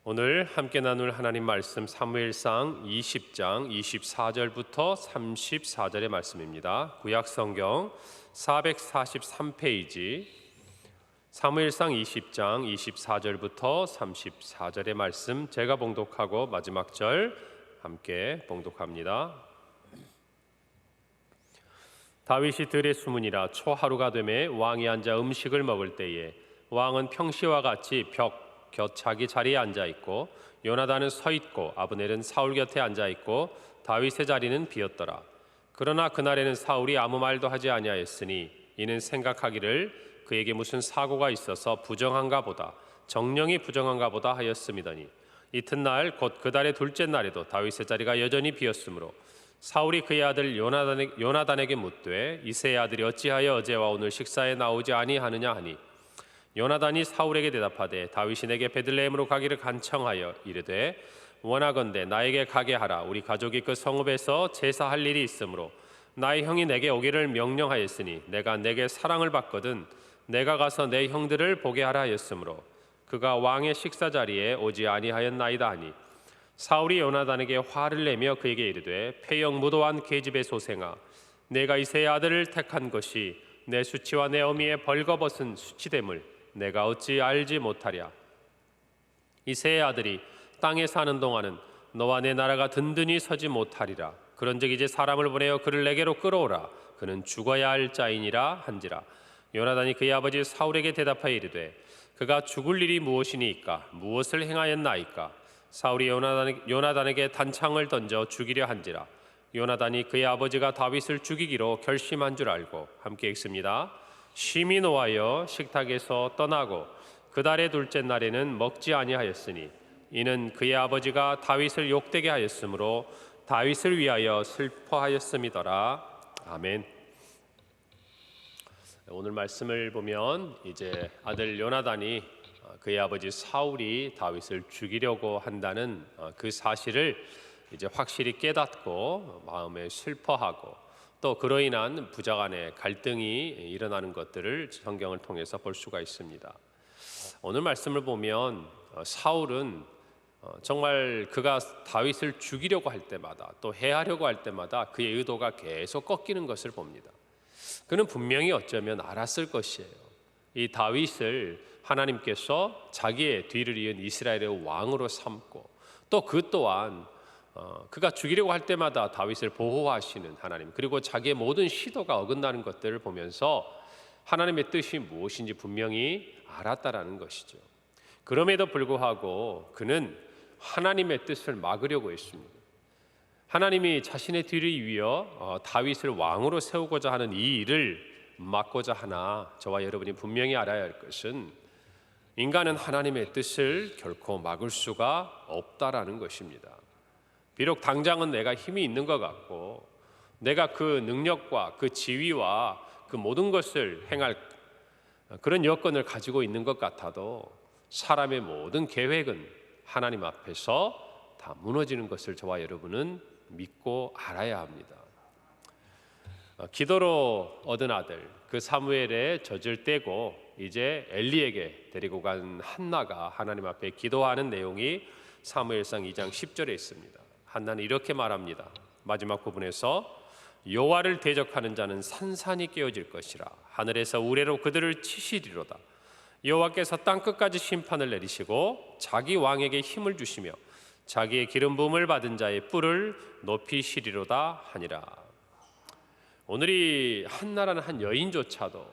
오늘 함께 나눌 하나님 말씀 사무엘상 20장 24절부터 34절의 말씀입니다. 구약 성경 443페이지 사무엘상 20장 24절부터 34절의 말씀, 제가 봉독하고 마지막 절 함께 봉독합니다. 다윗이 들에 숨으니라. 초하루가 되매 왕이 앉아 음식을 먹을 때에 왕은 평시와 같이 벽 곁 자기 자리에 앉아 있고 요나단은 서 있고 아브넬은 사울 곁에 앉아 있고 다윗의 자리는 비었더라. 그러나 그날에는 사울이 아무 말도 하지 아니하였으니 이는 생각하기를 그에게 무슨 사고가 있어서 부정한가 보다, 정령이 부정한가 보다 하였음이더니 이튿날 곧 그 달의 둘째 날에도 다윗의 자리가 여전히 비었으므로 사울이 그의 아들 요나단에게 묻되 이새의 아들이 어찌하여 어제와 오늘 식사에 나오지 아니하느냐 하니 요나단이 사울에게 대답하되 다윗이 내게 베들레헴으로 가기를 간청하여 이르되 원하건대 나에게 가게 하라. 우리 가족이 그 성읍에서 제사할 일이 있으므로 나의 형이 내게 오기를 명령하였으니 내가 내게 사랑을 받거든 내가 가서 내 형들을 보게 하라 하였으므로 그가 왕의 식사 자리에 오지 아니하였나이다 하니 사울이 요나단에게 화를 내며 그에게 이르되 폐영무도한 계집의 소생아, 내가 이새의 아들을 택한 것이 내 수치와 내 어미의 벌거벗은 수치됨을 내가 어찌 알지 못하랴. 이새의 아들이 땅에 사는 동안은 너와 내 나라가 든든히 서지 못하리라. 그런즉 이제 사람을 보내어 그를 내게로 끌어오라. 그는 죽어야 할 자이니라 한지라. 요나단이 그의 아버지 사울에게 대답하여 이르되 그가 죽을 일이 무엇이니이까? 무엇을 행하였나이까? 사울이 요나단에게 단창을 던져 죽이려 한지라. 요나단이 그의 아버지가 다윗을 죽이기로 결심한 줄 알고, 함께 읽습니다. 심히 노하여 식탁에서 떠나고 그 달의 둘째 날에는 먹지 아니하였으니 이는 그의 아버지가 다윗을 욕되게 하였으므로 다윗을 위하여 슬퍼하였음이더라. 아멘. 오늘 말씀을 보면 이제 아들 요나단이 그의 아버지 사울이 다윗을 죽이려고 한다는 그 사실을 이제 확실히 깨닫고 마음에 슬퍼하고 또 그로 인한 부자 간의 갈등이 일어나는 것들을 성경을 통해서 볼 수가 있습니다. 오늘 말씀을 보면 사울은 정말 그가 다윗을 죽이려고 할 때마다 또 해하려고 할 때마다 그의 의도가 계속 꺾이는 것을 봅니다. 그는 분명히 어쩌면 알았을 것이에요. 이 다윗을 하나님께서 자기의 뒤를 이은 이스라엘의 왕으로 삼고 또 그 또한 그가 죽이려고 할 때마다 다윗을 보호하시는 하나님, 그리고 자기의 모든 시도가 어긋나는 것들을 보면서 하나님의 뜻이 무엇인지 분명히 알았다라는 것이죠. 그럼에도 불구하고 그는 하나님의 뜻을 막으려고 했습니다. 하나님이 자신의 뒤를 이어 다윗을 왕으로 세우고자 하는 이 일을 막고자 하나 저와 여러분이 분명히 알아야 할 것은 인간은 하나님의 뜻을 결코 막을 수가 없다라는 것입니다. 비록 당장은 내가 힘이 있는 것 같고 내가 그 능력과 그 지위와 그 모든 것을 행할 그런 여건을 가지고 있는 것 같아도 사람의 모든 계획은 하나님 앞에서 다 무너지는 것을 저와 여러분은 믿고 알아야 합니다. 기도로 얻은 아들 그 사무엘의 젖을 떼고 이제 엘리에게 데리고 간 한나가 하나님 앞에 기도하는 내용이 사무엘상 2장 10절에 있습니다. 한나는 이렇게 말합니다. 마지막 부분에서 여호와를 대적하는 자는 산산이 깨어질 것이라. 하늘에서 우레로 그들을 치시리로다. 여호와께서 땅끝까지 심판을 내리시고 자기 왕에게 힘을 주시며 자기의 기름 부음을 받은 자의 뿔을 높이시리로다 하니라. 오늘 이 한나라는 한 여인조차도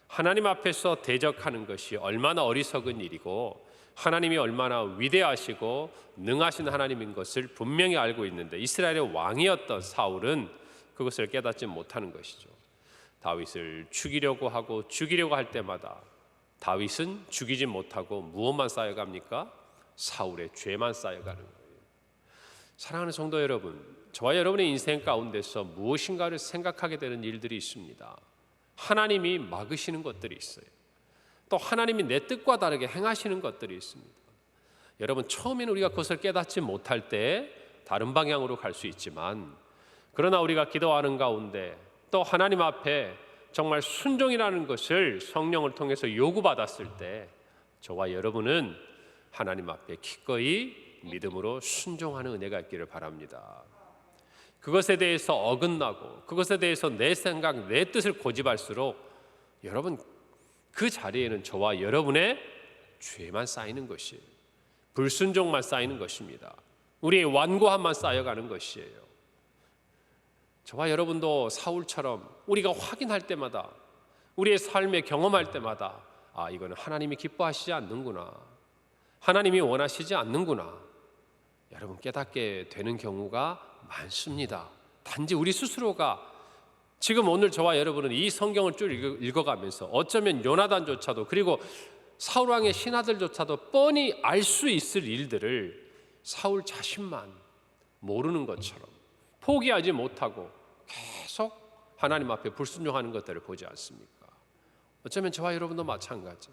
하나님 앞에서 대적하는 것이 얼마나 어리석은 일이고 하나님이 얼마나 위대하시고 능하신 하나님인 것을 분명히 알고 있는데 이스라엘의 왕이었던 사울은 그것을 깨닫지 못하는 것이죠. 다윗을 죽이려고 할 때마다 다윗은 죽이지 못하고 무엇만 쌓여갑니까? 사울의 죄만 쌓여가는 거예요. 사랑하는 성도 여러분, 저와 여러분의 인생 가운데서 무엇인가를 생각하게 되는 일들이 있습니다. 하나님이 막으시는 것들이 있어요. 또 하나님이 내 뜻과 다르게 행하시는 것들이 있습니다. 여러분, 처음에는 우리가 그것을 깨닫지 못할 때 다른 방향으로 갈 수 있지만 그러나 우리가 기도하는 가운데 또 하나님 앞에 정말 순종이라는 것을 성령을 통해서 요구받았을 때 저와 여러분은 하나님 앞에 기꺼이 믿음으로 순종하는 은혜가 있기를 바랍니다. 그것에 대해서 어긋나고 그것에 대해서 내 생각, 내 뜻을 고집할수록 여러분 그 자리에는 저와 여러분의 죄만 쌓이는 것이에요. 불순종만 쌓이는 것입니다. 우리의 완고함만 쌓여가는 것이에요. 저와 여러분도 사울처럼 우리가 확인할 때마다 우리의 삶에 경험할 때마다 이거는 하나님이 기뻐하시지 않는구나, 하나님이 원하시지 않는구나, 여러분 깨닫게 되는 경우가 많습니다. 단지 우리 스스로가 지금 오늘 저와 여러분은 이 성경을 쭉 읽어가면서 어쩌면 요나단조차도 그리고 사울왕의 신하들조차도 뻔히 알 수 있을 일들을 사울 자신만 모르는 것처럼 포기하지 못하고 계속 하나님 앞에 불순종하는 것들을 보지 않습니까? 어쩌면 저와 여러분도 마찬가지.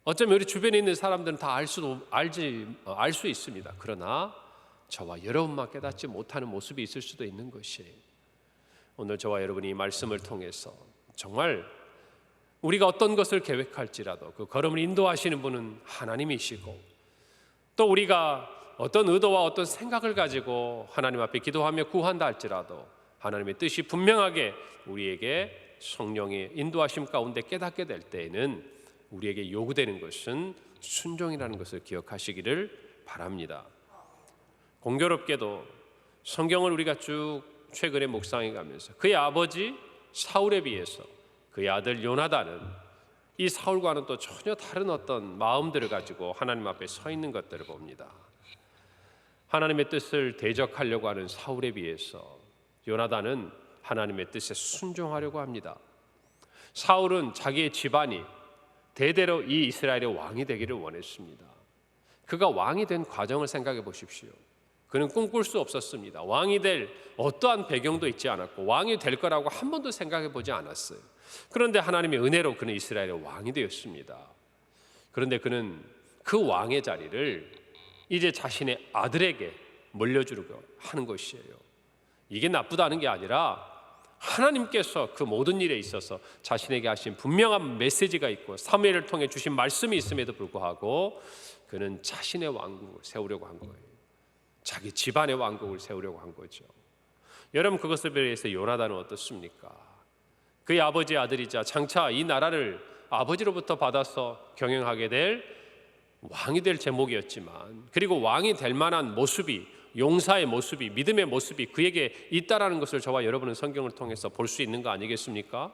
어쩌면 우리 주변에 있는 사람들은 다 알 수 있습니다. 그러나 저와 여러분만 깨닫지 못하는 모습이 있을 수도 있는 것이에요. 오늘 저와 여러분이 이 말씀을 통해서 정말 우리가 어떤 것을 계획할지라도 그 걸음을 인도하시는 분은 하나님이시고, 또 우리가 어떤 의도와 어떤 생각을 가지고 하나님 앞에 기도하며 구한다 할지라도 하나님의 뜻이 분명하게 우리에게 성령의 인도하심 가운데 깨닫게 될 때에는 우리에게 요구되는 것은 순종이라는 것을 기억하시기를 바랍니다. 공교롭게도 성경을 우리가 쭉 최근에 묵상해 가면서 그의 아버지 사울에 비해서 그의 아들 요나단은 이 사울과는 또 전혀 다른 어떤 마음들을 가지고 하나님 앞에 서 있는 것들을 봅니다. 하나님의 뜻을 대적하려고 하는 사울에 비해서 요나단은 하나님의 뜻에 순종하려고 합니다. 사울은 자기의 집안이 대대로 이 이스라엘의 왕이 되기를 원했습니다. 그가 왕이 된 과정을 생각해 보십시오. 그는 꿈꿀 수 없었습니다. 왕이 될 어떠한 배경도 있지 않았고 왕이 될 거라고 한 번도 생각해 보지 않았어요. 그런데 하나님의 은혜로 그는 이스라엘의 왕이 되었습니다. 그런데 그는 그 왕의 자리를 이제 자신의 아들에게 물려주려고 하는 것이에요. 이게 나쁘다는 게 아니라 하나님께서 그 모든 일에 있어서 자신에게 하신 분명한 메시지가 있고 사무엘을 통해 주신 말씀이 있음에도 불구하고 그는 자신의 왕국을 세우려고 한 거예요. 자기 집안의 왕국을 세우려고 한 거죠. 여러분, 그것에 비해서 요나단은 어떻습니까? 그의 아버지의 아들이자 장차 이 나라를 아버지로부터 받아서 경영하게 될 왕이 될 제목이었지만, 그리고 왕이 될 만한 모습이, 용사의 모습이, 믿음의 모습이 그에게 있다라는 것을 저와 여러분은 성경을 통해서 볼 수 있는 거 아니겠습니까?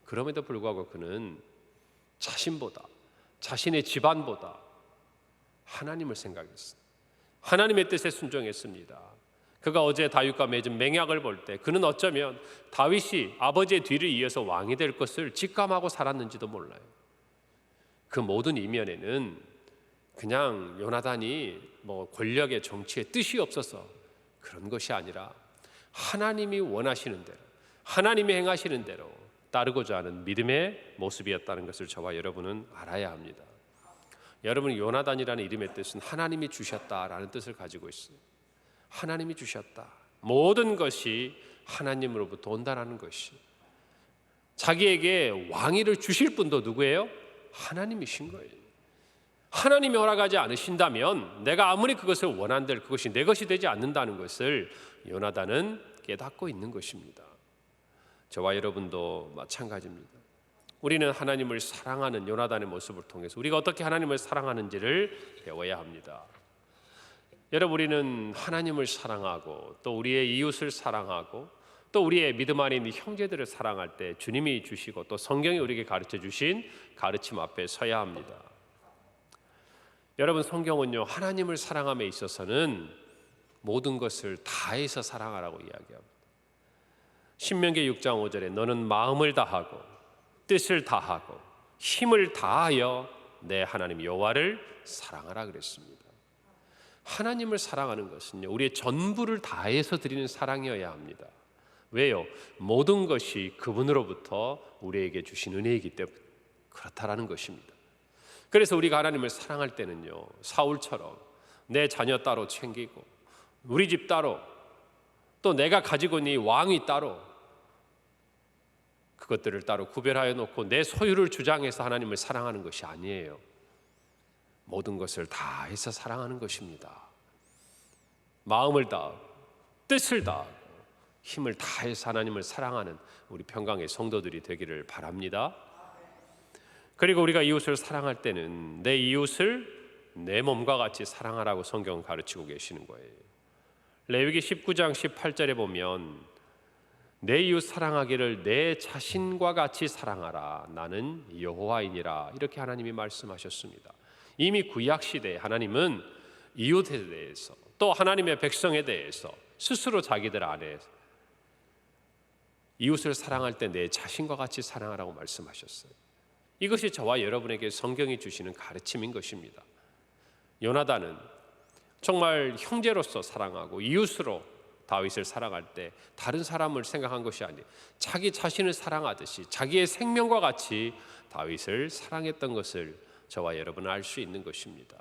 그럼에도 불구하고 그는 자신보다, 자신의 집안보다 하나님을 생각했습니다. 하나님의 뜻에 순종했습니다. 그가 어제 다윗과 맺은 맹약을 볼 때 그는 어쩌면 다윗이 아버지의 뒤를 이어서 왕이 될 것을 직감하고 살았는지도 몰라요. 그 모든 이면에는 그냥 요나단이 권력의 정치에 뜻이 없어서 그런 것이 아니라 하나님이 원하시는 대로, 하나님이 행하시는 대로 따르고자 하는 믿음의 모습이었다는 것을 저와 여러분은 알아야 합니다. 여러분, 요나단이라는 이름의 뜻은 하나님이 주셨다라는 뜻을 가지고 있어요. 하나님이 주셨다. 모든 것이 하나님으로부터 온다라는 것이. 자기에게 왕위를 주실 분도 누구예요? 하나님이신 거예요. 하나님이 허락하지 않으신다면 내가 아무리 그것을 원한들 그것이 내 것이 되지 않는다는 것을 요나단은 깨닫고 있는 것입니다. 저와 여러분도 마찬가지입니다. 우리는 하나님을 사랑하는 요나단의 모습을 통해서 우리가 어떻게 하나님을 사랑하는지를 배워야 합니다. 여러분, 우리는 하나님을 사랑하고 또 우리의 이웃을 사랑하고 또 우리의 믿음 안에 있는 형제들을 사랑할 때 주님이 주시고 또 성경이 우리에게 가르쳐 주신 가르침 앞에 서야 합니다. 여러분, 성경은요, 하나님을 사랑함에 있어서는 모든 것을 다해서 사랑하라고 이야기합니다. 신명기 6장 5절에 너는 마음을 다하고 뜻을 다하고 힘을 다하여 내 하나님 여호와를 사랑하라 그랬습니다. 하나님을 사랑하는 것은요, 우리의 전부를 다해서 드리는 사랑이어야 합니다. 왜요? 모든 것이 그분으로부터 우리에게 주신 은혜이기 때문에 그렇다라는 것입니다. 그래서 우리가 하나님을 사랑할 때는요, 사울처럼 내 자녀 따로 챙기고 우리 집 따로 또 내가 가지고 있는 이 왕위 따로 그것들을 따로 구별하여 놓고 내 소유를 주장해서 하나님을 사랑하는 것이 아니에요. 모든 것을 다해서 사랑하는 것입니다. 마음을 다, 뜻을 다, 힘을 다해서 하나님을 사랑하는 우리 평강의 성도들이 되기를 바랍니다. 그리고 우리가 이웃을 사랑할 때는 내 이웃을 내 몸과 같이 사랑하라고 성경은 가르치고 계시는 거예요. 레위기 19장 18절에 보면 내 이웃 사랑하기를 내 자신과 같이 사랑하라. 나는 여호와이니라. 이렇게 하나님이 말씀하셨습니다. 이미 구약 시대에 하나님은 이웃에 대해서 또 하나님의 백성에 대해서 스스로 자기들 안에 이웃을 사랑할 때 내 자신과 같이 사랑하라고 말씀하셨어요. 이것이 저와 여러분에게 성경이 주시는 가르침인 것입니다. 요나단은 정말 형제로서 사랑하고 이웃으로 다윗을 사랑할 때 다른 사람을 생각한 것이 아니에요. 자기 자신을 사랑하듯이 자기의 생명과 같이 다윗을 사랑했던 것을 저와 여러분은 알 수 있는 것입니다.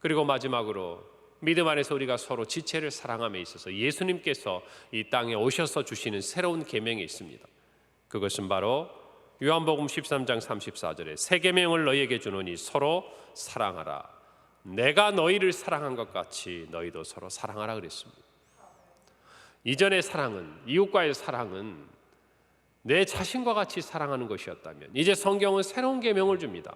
그리고 마지막으로 믿음 안에서 우리가 서로 지체를 사랑함에 있어서 예수님께서 이 땅에 오셔서 주시는 새로운 계명이 있습니다. 그것은 바로 요한복음 13장 34절에 새 계명을 너희에게 주노니 서로 사랑하라. 내가 너희를 사랑한 것 같이 너희도 서로 사랑하라 그랬습니다. 이전의 사랑은, 이웃과의 사랑은 내 자신과 같이 사랑하는 것이었다면 이제 성경은 새로운 계명을 줍니다.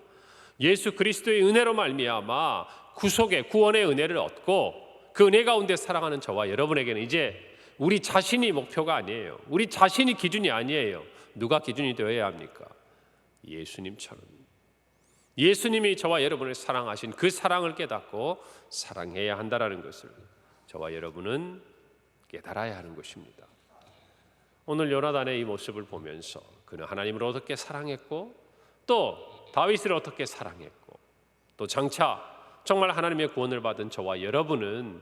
예수 그리스도의 은혜로 말미암아 구속의 구원의 은혜를 얻고 그 은혜 가운데 사랑하는 저와 여러분에게는 이제 우리 자신이 목표가 아니에요. 우리 자신이 기준이 아니에요. 누가 기준이 되어야 합니까? 예수님처럼. 예수님이 저와 여러분을 사랑하신 그 사랑을 깨닫고 사랑해야 한다는 것을 저와 여러분은 깨달아야 하는 것입니다. 오늘 요나단의 이 모습을 보면서 그는 하나님을 어떻게 사랑했고 또 다윗을 어떻게 사랑했고 또 장차 정말 하나님의 구원을 받은 저와 여러분은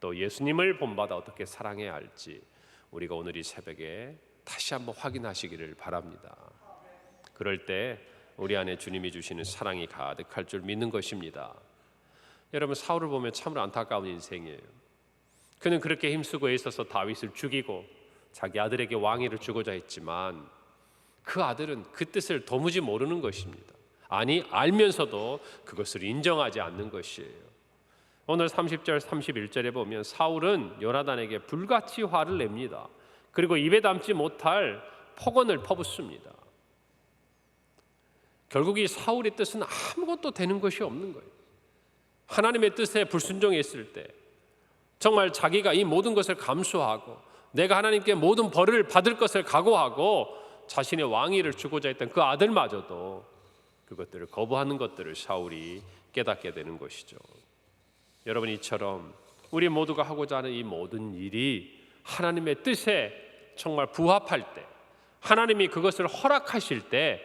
또 예수님을 본받아 어떻게 사랑해야 할지 우리가 오늘 이 새벽에 다시 한번 확인하시기를 바랍니다. 그럴 때 우리 안에 주님이 주시는 사랑이 가득할 줄 믿는 것입니다. 여러분, 사울을 보면 참으로 안타까운 인생이에요. 그는 그렇게 힘쓰고 애써서 다윗을 죽이고 자기 아들에게 왕위를 주고자 했지만 그 아들은 그 뜻을 도무지 모르는 것입니다. 아니, 알면서도 그것을 인정하지 않는 것이에요. 오늘 30절 31절에 보면 사울은 요나단에게 불같이 화를 냅니다. 그리고 입에 담지 못할 폭언을 퍼붓습니다. 결국 이 사울의 뜻은 아무것도 되는 것이 없는 거예요. 하나님의 뜻에 불순종했을 때 정말 자기가 이 모든 것을 감수하고 내가 하나님께 모든 벌을 받을 것을 각오하고 자신의 왕위를 주고자 했던 그 아들마저도 그것들을 거부하는 것들을 사울이 깨닫게 되는 것이죠. 여러분, 이처럼 우리 모두가 하고자 하는 이 모든 일이 하나님의 뜻에 정말 부합할 때, 하나님이 그것을 허락하실 때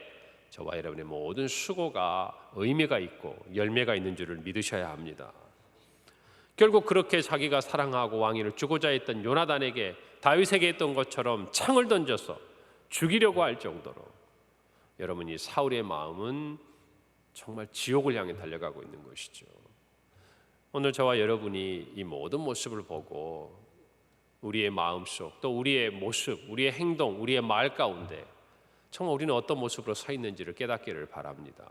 저와 여러분의 모든 수고가 의미가 있고 열매가 있는 줄을 믿으셔야 합니다. 결국 그렇게 자기가 사랑하고 왕위를 주고자 했던 요나단에게 다윗에게 했던 것처럼 창을 던져서 죽이려고 할 정도로 여러분, 이 사울의 마음은 정말 지옥을 향해 달려가고 있는 것이죠. 오늘 저와 여러분이 이 모든 모습을 보고 우리의 마음속 또 우리의 모습, 우리의 행동, 우리의 말 가운데 정말 우리는 어떤 모습으로 서 있는지를 깨닫기를 바랍니다.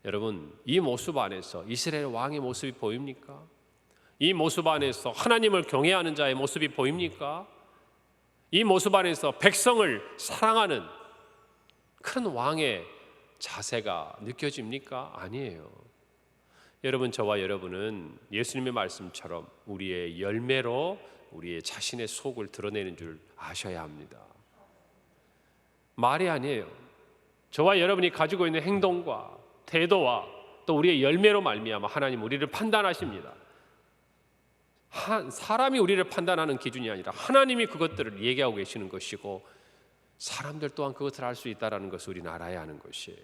여러분, 이 모습 안에서 이스라엘 왕의 모습이 보입니까? 이 모습 안에서 하나님을 경외하는 자의 모습이 보입니까? 이 모습 안에서 백성을 사랑하는 큰 왕의 자세가 느껴집니까? 아니에요. 여러분, 저와 여러분은 예수님의 말씀처럼 우리의 열매로 우리의 자신의 속을 드러내는 줄 아셔야 합니다. 말이 아니에요. 저와 여러분이 가지고 있는 행동과 태도와 또 우리의 열매로 말미암아 하나님 우리를 판단하십니다. 사람이 우리를 판단하는 기준이 아니라 하나님이 그것들을 얘기하고 계시는 것이고 사람들 또한 그것을 알 수 있다는 것을 우리는 알아야 하는 것이에요.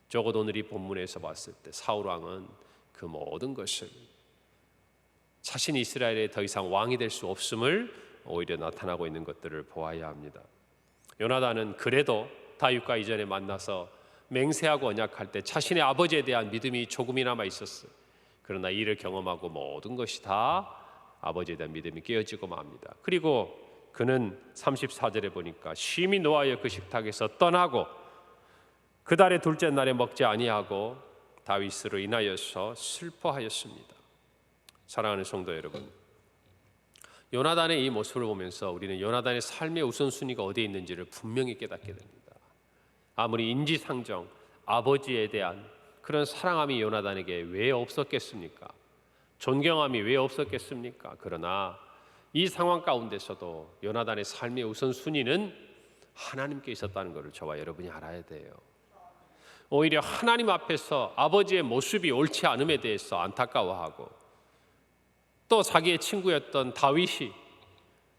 적어도 오늘 이 본문에서 봤을 때 사울 왕은 그 모든 것을 자신이 이스라엘에 더 이상 왕이 될 수 없음을 오히려 나타나고 있는 것들을 보아야 합니다. 요나단은 그래도 다윗과 이전에 만나서 맹세하고 언약할 때 자신의 아버지에 대한 믿음이 조금이나마 있었어요. 그러나 이를 경험하고 모든 것이 다 아버지에 대한 믿음이 깨어지고 맙니다. 그리고 그는 34절에 보니까 심히 노하여 그 식탁에서 떠나고 그 달의 둘째 날에 먹지 아니하고 다윗으로 인하여서 슬퍼하였습니다. 사랑하는 성도 여러분, 요나단의 이 모습을 보면서 우리는 요나단의 삶의 우선순위가 어디에 있는지를 분명히 깨닫게 됩니다. 아무리 인지상정, 아버지에 대한 그런 사랑함이 요나단에게 왜 없었겠습니까? 존경함이 왜 없었겠습니까? 그러나 이 상황 가운데서도 요나단의 삶의 우선순위는 하나님께 있었다는 것을 저와 여러분이 알아야 돼요. 오히려 하나님 앞에서 아버지의 모습이 옳지 않음에 대해서 안타까워하고, 또 자기의 친구였던 다윗이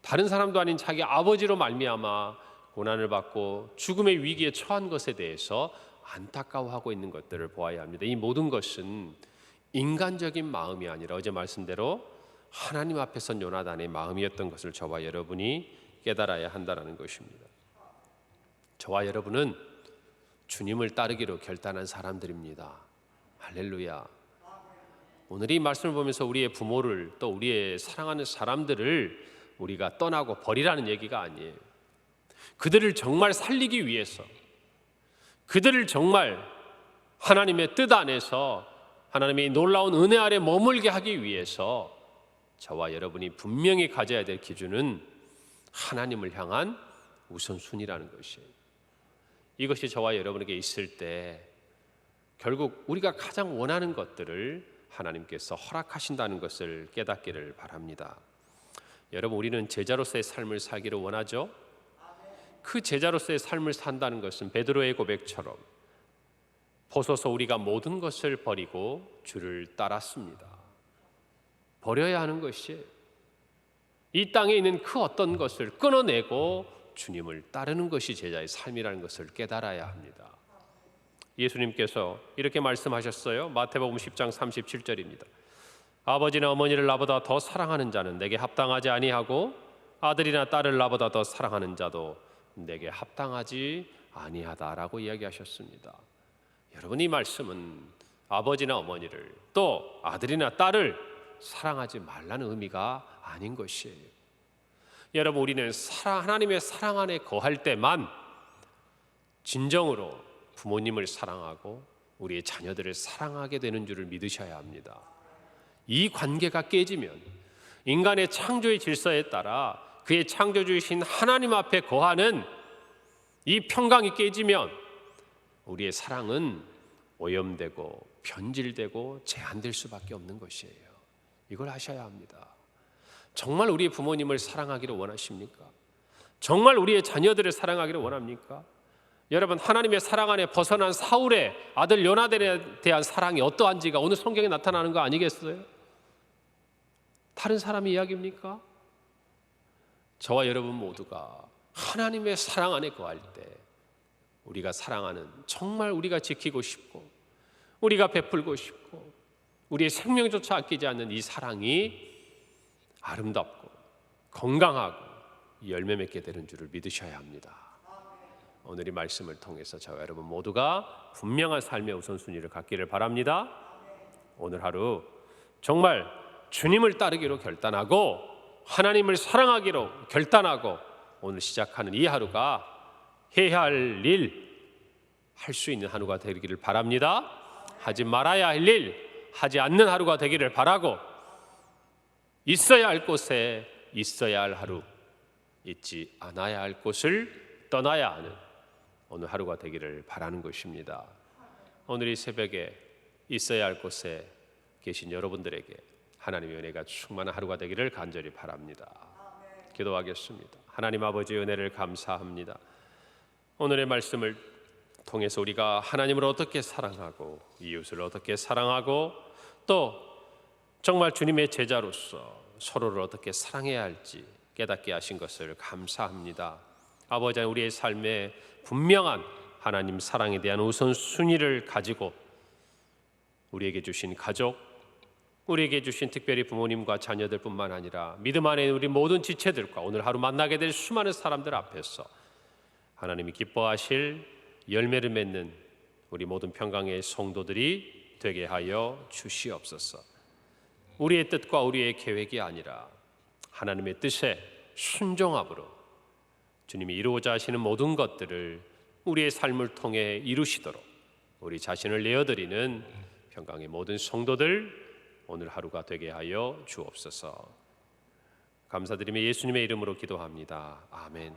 다른 사람도 아닌 자기 아버지로 말미암아 고난을 받고 죽음의 위기에 처한 것에 대해서 안타까워하고 있는 것들을 보아야 합니다. 이 모든 것은 인간적인 마음이 아니라 어제 말씀대로 하나님 앞에 선 요나단의 마음이었던 것을 저와 여러분이 깨달아야 한다는 것입니다. 저와 여러분은 주님을 따르기로 결단한 사람들입니다. 할렐루야. 오늘 이 말씀을 보면서 우리의 부모를, 또 우리의 사랑하는 사람들을 우리가 떠나고 버리라는 얘기가 아니에요. 그들을 정말 살리기 위해서, 그들을 정말 하나님의 뜻 안에서 하나님의 놀라운 은혜 아래 머물게 하기 위해서 저와 여러분이 분명히 가져야 될 기준은 하나님을 향한 우선순위라는 것이에요. 이것이 저와 여러분에게 있을 때 결국 우리가 가장 원하는 것들을 하나님께서 허락하신다는 것을 깨닫기를 바랍니다. 여러분, 우리는 제자로서의 삶을 살기를 원하죠? 그 제자로서의 삶을 산다는 것은 베드로의 고백처럼 보소서 우리가 모든 것을 버리고 주를 따랐습니다. 버려야 하는 것이에요. 이 땅에 있는 그 어떤 것을 끊어내고 주님을 따르는 것이 제자의 삶이라는 것을 깨달아야 합니다. 예수님께서 이렇게 말씀하셨어요. 마태복음 10장 37절입니다. 아버지나 어머니를 나보다 더 사랑하는 자는 내게 합당하지 아니하고 아들이나 딸을 나보다 더 사랑하는 자도 내게 합당하지 아니하다라고 이야기하셨습니다. 여러분, 이 말씀은 아버지나 어머니를, 또 아들이나 딸을 사랑하지 말라는 의미가 아닌 것이에요. 여러분, 우리는 하나님의 사랑 안에 거할 때만 진정으로 부모님을 사랑하고 우리의 자녀들을 사랑하게 되는 줄을 믿으셔야 합니다. 이 관계가 깨지면 인간의 창조의 질서에 따라 그의 창조주이신 하나님 앞에 거하는 이 평강이 깨지면 우리의 사랑은 오염되고 변질되고 제한될 수밖에 없는 것이에요. 이걸 아셔야 합니다. 정말 우리의 부모님을 사랑하기를 원하십니까? 정말 우리의 자녀들을 사랑하기를 원합니까? 여러분, 하나님의 사랑 안에 벗어난 사울의 아들 요나단에 대한 사랑이 어떠한지가 오늘 성경에 나타나는 거 아니겠어요? 다른 사람의 이야기입니까? 저와 여러분 모두가 하나님의 사랑 안에 거할 때 우리가 사랑하는, 정말 우리가 지키고 싶고 우리가 베풀고 싶고 우리의 생명조차 아끼지 않는 이 사랑이 아름답고 건강하고 열매 맺게 되는 줄을 믿으셔야 합니다. 오늘 이 말씀을 통해서 저와 여러분 모두가 분명한 삶의 우선순위를 갖기를 바랍니다. 오늘 하루 정말 주님을 따르기로 결단하고 하나님을 사랑하기로 결단하고 오늘 시작하는 이 하루가 해야 할 일, 할 수 있는 하루가 되기를 바랍니다. 하지 말아야 할 일, 하지 않는 하루가 되기를 바라고, 있어야 할 곳에 있어야 할 하루, 있지 않아야 할 곳을 떠나야 하는 오늘 하루가 되기를 바라는 것입니다. 오늘 이 새벽에 있어야 할 곳에 계신 여러분들에게 하나님의 은혜가 충만한 하루가 되기를 간절히 바랍니다. 기도하겠습니다. 하나님 아버지의 은혜를 감사합니다. 오늘의 말씀을 통해서 우리가 하나님을 어떻게 사랑하고 이웃을 어떻게 사랑하고 또 정말 주님의 제자로서 서로를 어떻게 사랑해야 할지 깨닫게 하신 것을 감사합니다. 아버지, 우리의 삶에 분명한 하나님 사랑에 대한 우선순위를 가지고 우리에게 주신 가족, 우리에게 주신 특별히 부모님과 자녀들뿐만 아니라 믿음 안에 우리 모든 지체들과 오늘 하루 만나게 될 수많은 사람들 앞에서 하나님이 기뻐하실 열매를 맺는 우리 모든 평강의 성도들이 되게 하여 주시옵소서. 우리의 뜻과 우리의 계획이 아니라 하나님의 뜻에 순종함으로 주님이 이루고자 하시는 모든 것들을 우리의 삶을 통해 이루시도록 우리 자신을 내어드리는 평강의 모든 성도들 오늘 하루가 되게 하여 주옵소서. 감사드리며 예수님의 이름으로 기도합니다. 아멘.